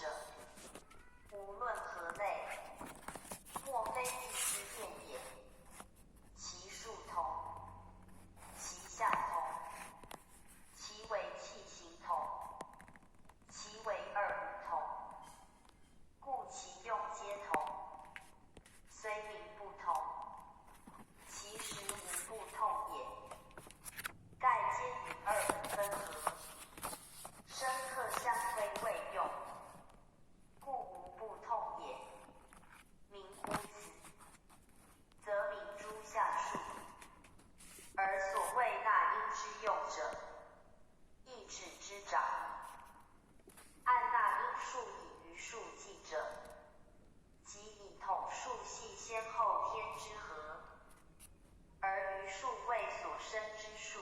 者，无论何类，莫非地之变也。其数同，其象同，其为气形同，其为二五同，故其用皆同。虽名不同，其实无不同也。盖皆与二五分合，生克相推未用，故无不同也。名乎此，则名诸下数。而所谓纳音之用者，意指之长。按纳音数以余数计者，即以统数系先后天之和，而余数为所生之数。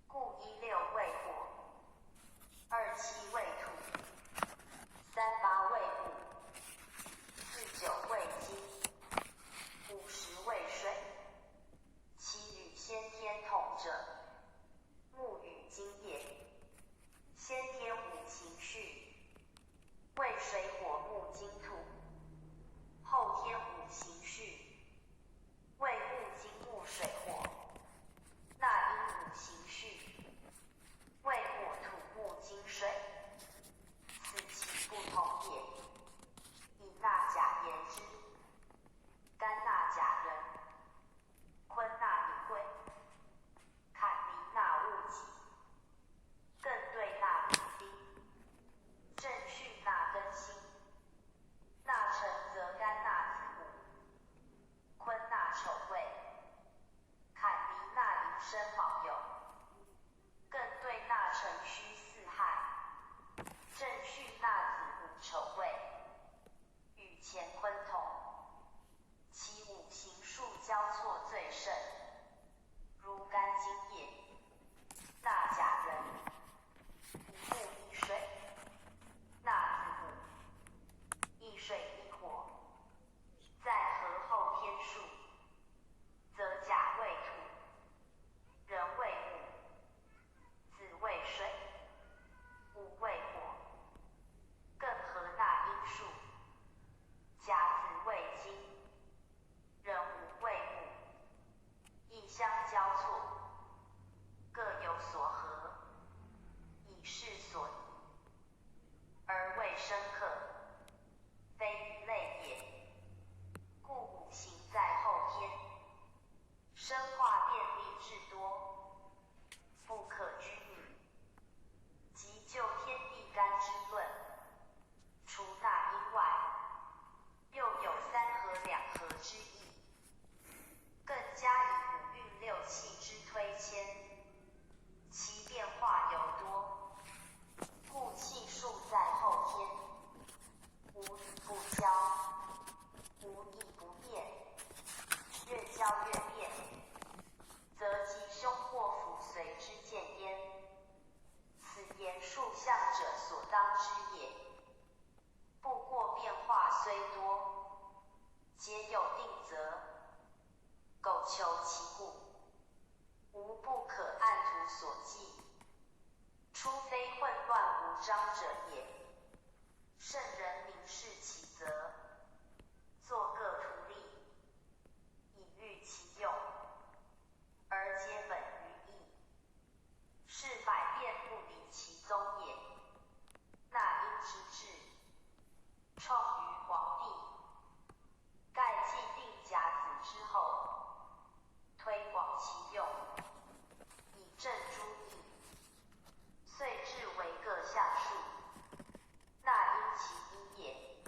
故16为火，27为土，38为木，49为金，50为水。其与先天统者，木与金也。先天五行序，为水火木金土；后天五行序，为木金木水火。纳音五行序，为火土木金水，此其不同也。以纳甲言之，干纳甲人，坤纳乙癸，坎离纳戊己，艮兑纳丙丁，正巽纳庚辛，纳辰则干纳子午，坤纳丑未，坎离纳寅申卯酉，艮兑纳辰戌巳亥，正巽纳子午丑未，与乾坤同。其五行数交错最甚，如干金也。纳甲人，一木一水，纳子午，一水一火。在合后天数，则甲为土，壬为木，子为水，午为火。更合纳音数，甲子为金，壬午为木，亦相交错，各有所合，以是所宜，而谓生克，非一类也。故五行在后天，生化变力至多，不可拘泥。即就天地干之论，除纳音外，又有三合两合之意，更加以五运六气之推迁，其变化尤多，故气数在后天，无与不交，无以不变，越交越变，则吉凶祸福随之渐焉。此言数象者所当知也。不过变化虽多，皆有定则，苟求其故，无不可按图所记，除非混乱无章者也。圣人明示其则，作各图例，以喻其用，而皆本于意，是百变不离其宗也。纳音之志，创于黄帝，盖既定甲子之后，推广其用，以正诸意，遂至为各下数。纳音其一也。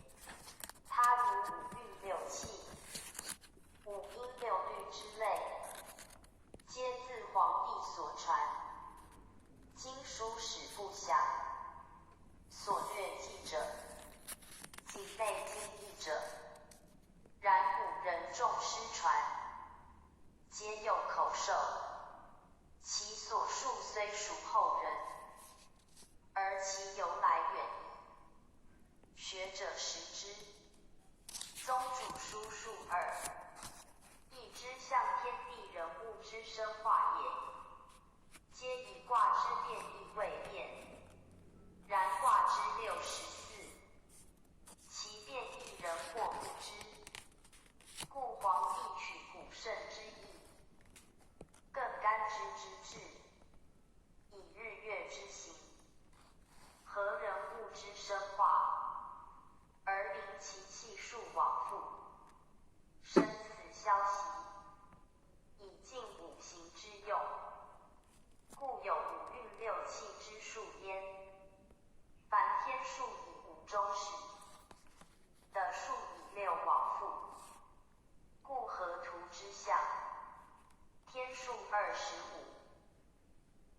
数25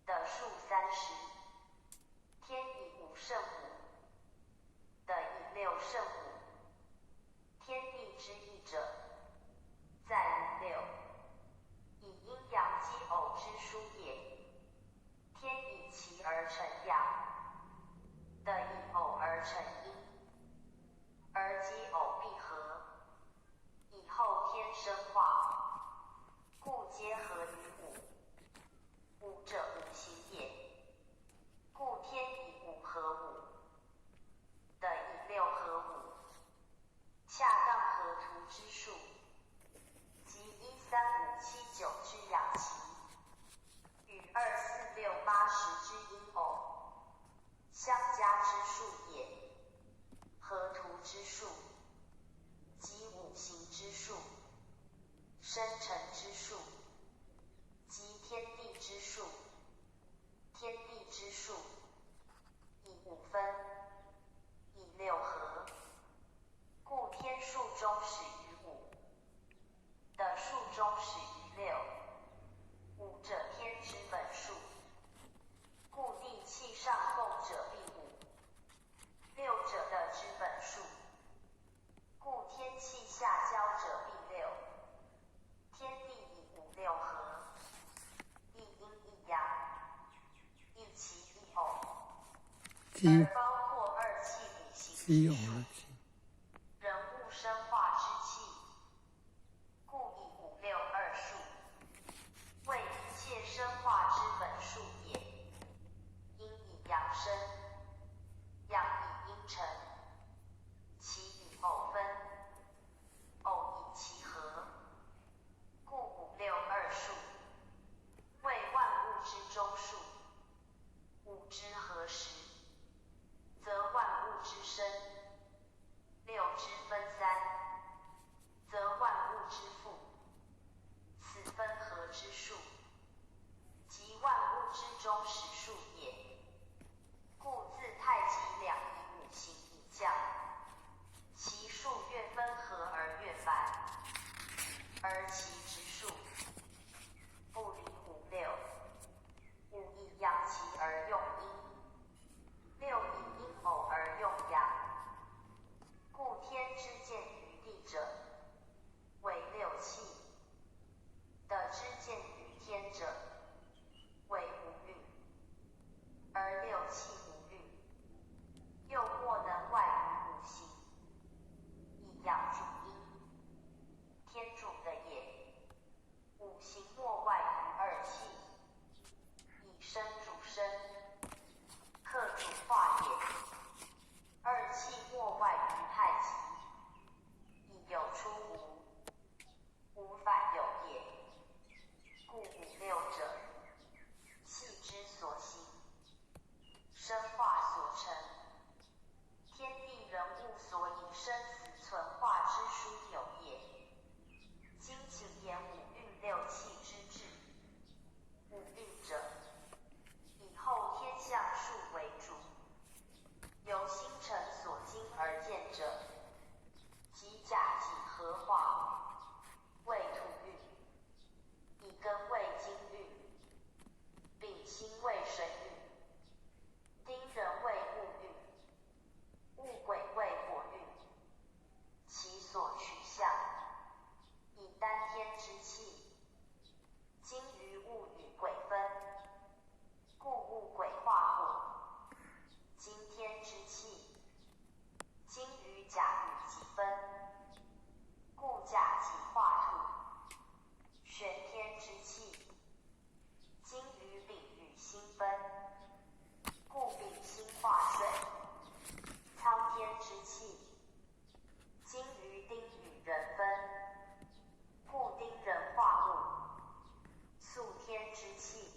的数30，天以5胜5的以6胜5，天地之义者，在于6，以阴阳奇偶之殊也。天以奇而成阳，的以偶而成阴，而奇偶必合，以后天生化，故皆合于5。5者5行也，故天以5合5，的以6合5，恰当合图之数，即13579之阳奇，与24680之阴偶，相加之数也。合图之数，即五行之数，生成之数，即天地之数。天地之数，以5分，以6合，故天数终始于5，的数终始于6。5者天之本数，故地气上共者必5。6者的之本数，故天气下交者必6。天地以5、6合，一阴一阳，一奇一偶，而包括2气5行之数，人物生化之气，故以5、6、2数，为一切生化之本数也。阴以阳生，阳以阴成，奇以偶分，偶以奇合，故5、6、2数，为万物之中数。5之合时，则万物之生；6之分3，则万物之父。此分合之数，即万物之中始数也。故自太极两仪5行以降，其数越分合而越繁，而其之数不离5、6。5以阳奇而用阴，6以阴偶而用阳，故天之见于地者，为6气；的之见于天者，为5运。而6气5运，又莫能外于5行，以阳主阴，天主的也。5行莫外于2气，以生主生，克主化也。2气莫外于太极，以有出无反有也。故5、6者，气之所行，生化所成，天地人物所以生死存化之殊有也。今请言5运6气之治。5运者，以后天象数为主，由星辰所经而见者，即甲己合化，为土运；乙庚为金运，丙辛为水运，丁壬为木运，戊癸为火运。其所取象，以丹天之气，金于戊与癸分，故戊癸化火；金天之气，金于甲与己分，故甲己化土；玄天之气，金于丙与辛分，故丙辛化岁；苍天之气，金于丁与壬分，故丁壬化木；肃天之气，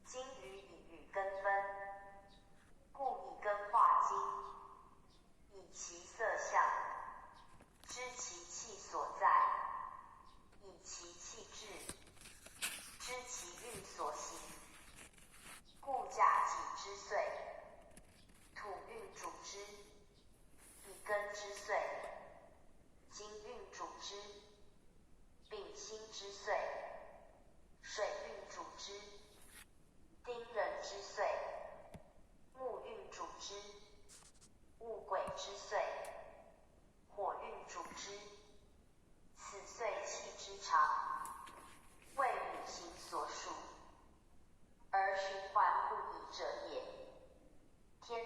金于乙与庚分，故乙庚化金。以其色相，知其气所在；以其气质，知其运所行。故甲己之岁，土运主之；乙庚之岁，金运主之；丙辛之岁，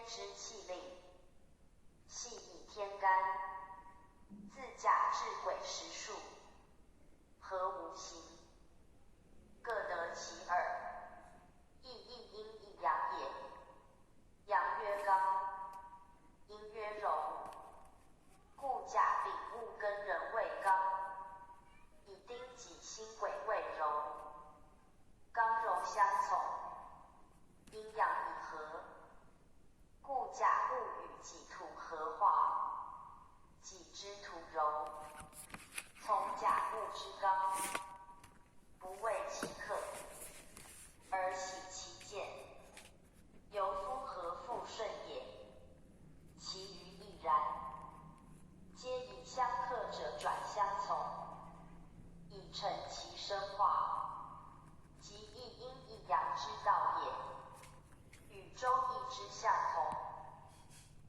之气令，系以天干，自甲至癸时数，合无形，各得其二，亦一阴一阳也。阳曰刚，阴曰柔，故甲丙戊庚壬为刚，乙丁己辛癸为柔。刚柔相从，阴阳以和，故甲戊与己土合化，己之土柔，从甲戊之刚，不为其克，而喜其健，由夫合复顺也。其余亦然，皆以相克者转相从，以成其生化，即一阴一阳之道也。与周易之相同，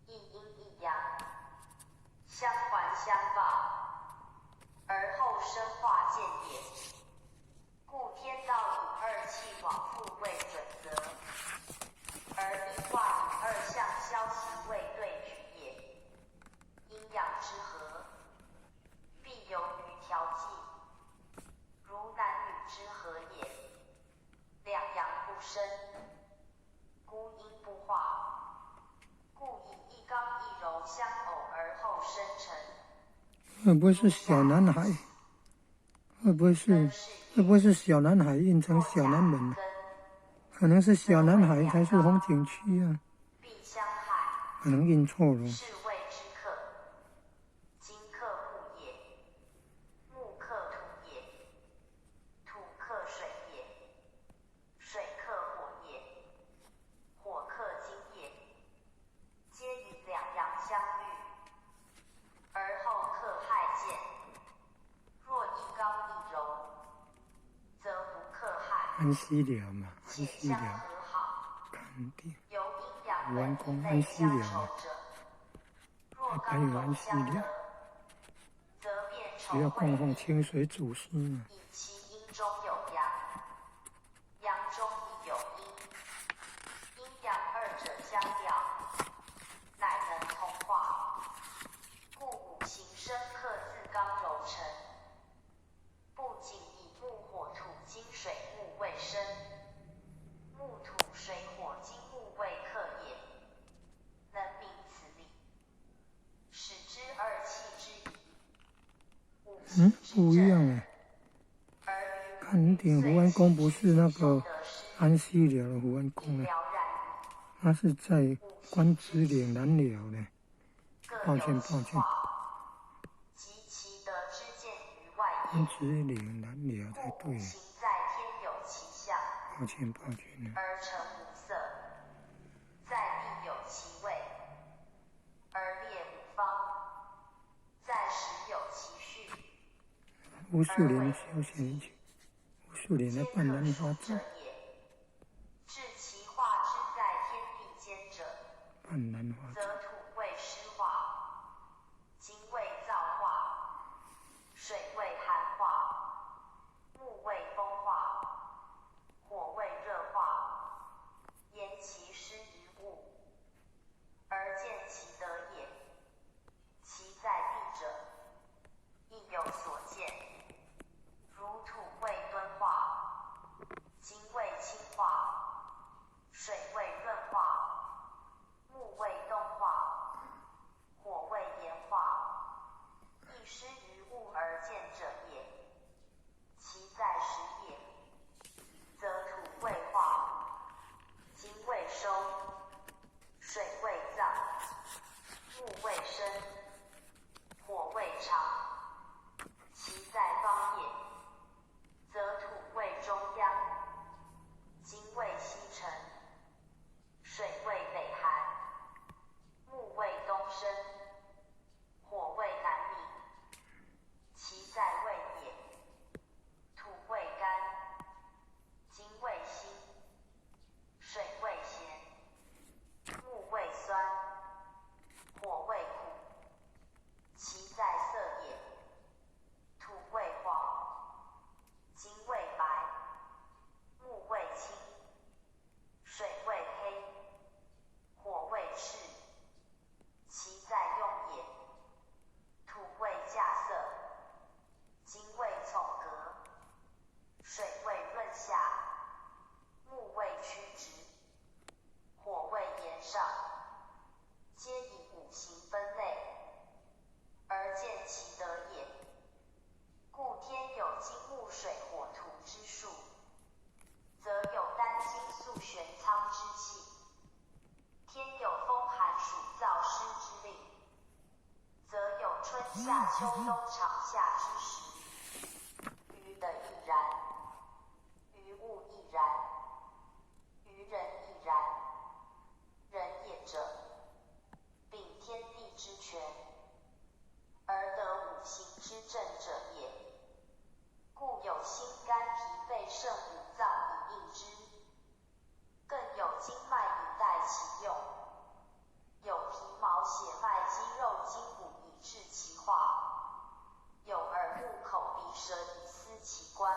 一阴一阳，相环相报，而后生化见也。故天道以二气往复为准则，而易卦以二象消息为对举也。阴阳之和，必由于调剂，如男女之和也。两阳不生，孤阴不化，故以一刚一柔相偶而后生成。会不会是小男孩？会不会是小男孩印成小男人？可能是小男孩才是红景区啊，可能印错了。是谓之克，金克木也，木克土也，土克水也，水克火也，火克金也，皆以两阳相遇，而后克害见。若一刚一柔，则不克害，安息了嘛，安且息了，相和好。肯定。由阴阳完工本安息了相仇者，若还刚柔有安息相得，了，则变只要仇会供奉也。清水祖师嘛。以其阴中有阳，阳中亦有阴，阴阳二者相调，乃能同化。故五行生克自刚柔成，不仅以木火土金水木为生，木土水火金木为克也。能明此理，使之二气之宜，五行之不一样正。哎。看点胡安宫不是那个安息了的胡安宫呢，它是在关子岭南寮的。抱歉。关子岭南寮才对。抱歉了。而成五色，在地有其味，而列五方，在时有其序。无数年的修行，无数年的半兰花座。治其化之在天地间者，半兰花座。则土为湿化，金为燥化，水为寒化，木为风化，火为热化，言其失于物，而见其德也。其在地者，亦有所见。如土为敦化，金为清化，水为润化，木为动化，春夏秋冬长夏之时，鱼的亦然，于物亦然，于人亦然。人也者，秉天地之权，而得五行之正者也。故有心肝脾肺肾五脏以应之，更有经脉以待其用，有皮毛血脉肌肉筋骨以治其化，有耳目口鼻舌以思其官，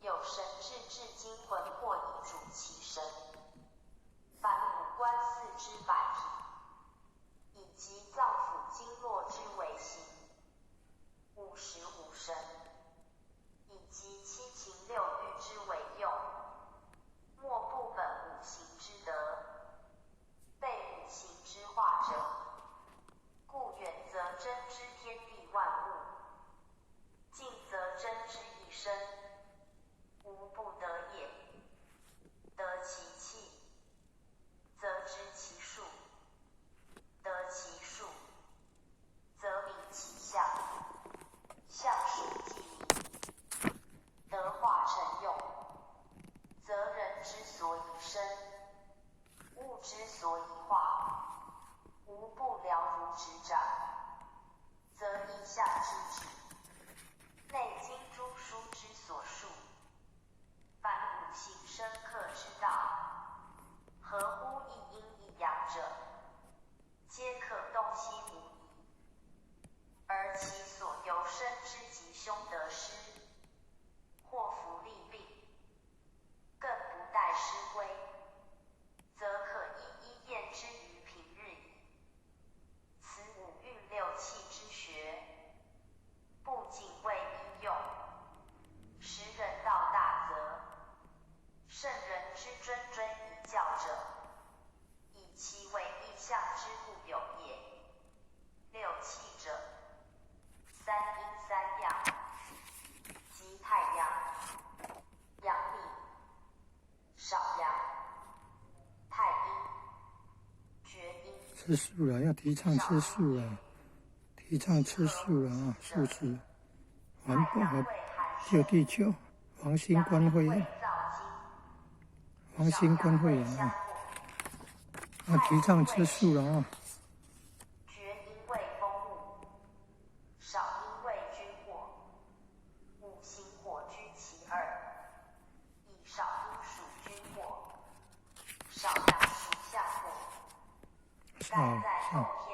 有神志至精魂魄以主其神。凡五官四肢百体，以及脏腑经络之为形，五识五神，以及七情六欲之为用，莫不本五行之德，被五行之化者。故远则真知天地万物，近则真知一身，无不得也。得其气，则知其数；得其数，则明其象。象数既明，得化成用，则人之所以生，物之所以化，无不了如指掌，则意象之旨。内经诸书之所述，凡五行生克之道，合乎一阴一阳者，皆可洞悉无疑。而其所由生之吉凶得失，祸福利弊，更不待师归，则可一一验之于平日矣。此五运六气之学，不仅为医用，时人道大则，圣人之谆以教者，以其为意象之故有也。六气者，三阴三阳，即太阳、阳明、少阳、太阴、厥阴。吃素了，要提倡吃素啊，提倡吃素了啊，素食环保救地球，黄兴观会员，黄兴观会员啊，要提倡吃素了啊。厥阴为风木，少阴为君火，五行火居其二，以少阴属君火，少阳属相火。盖在后